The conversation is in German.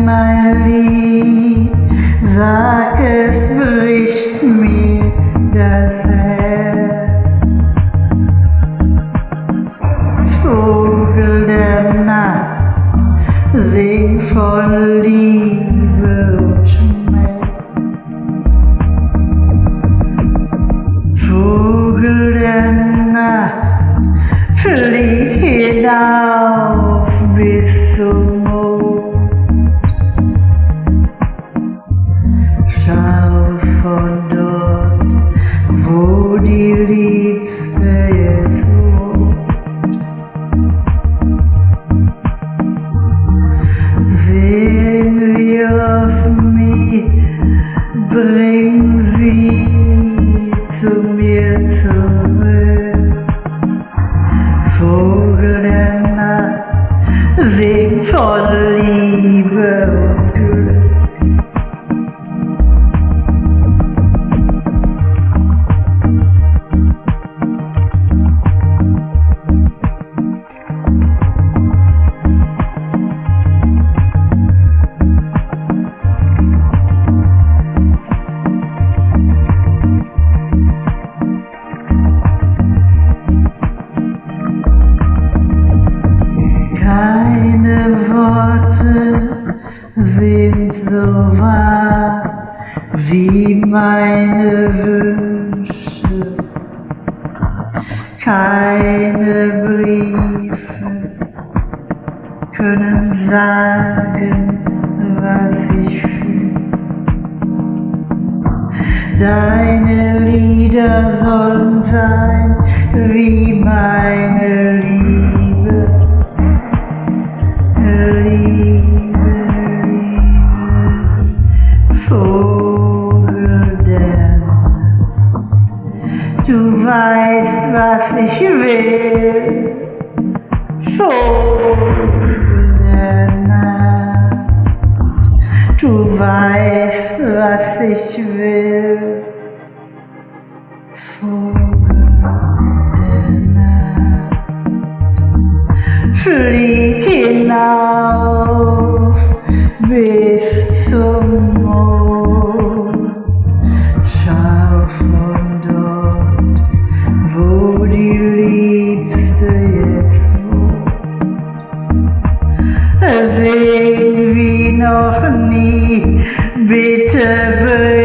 mein Lied, sag es bricht mir das Herz. Vogel der Nacht, sing von Liebe und Schmerz. Vogel der Nacht, flieg hinauf bis zum Mond. Schau von dort, wo die Liebste jetzt wohnt. Sehen wir auf mich, bring sie zu mir zurück. Vogel der Nacht, sing von Liebe und Glück. Keine Worte sind so wahr wie meine Wünsche. Keine Briefe können sagen, was ich fühle. Deine Lieder sollen sein wie meine Liebe. Liebe, Vogel der Nacht, du weißt, was ich will. Vogel der Nacht, du weißt, was ich will. Vogel der Nacht, flieg hinauf bis zum Mond. Schau von dort, wo die Liebste jetzt wohnt. Sing wie noch nie, bitte bring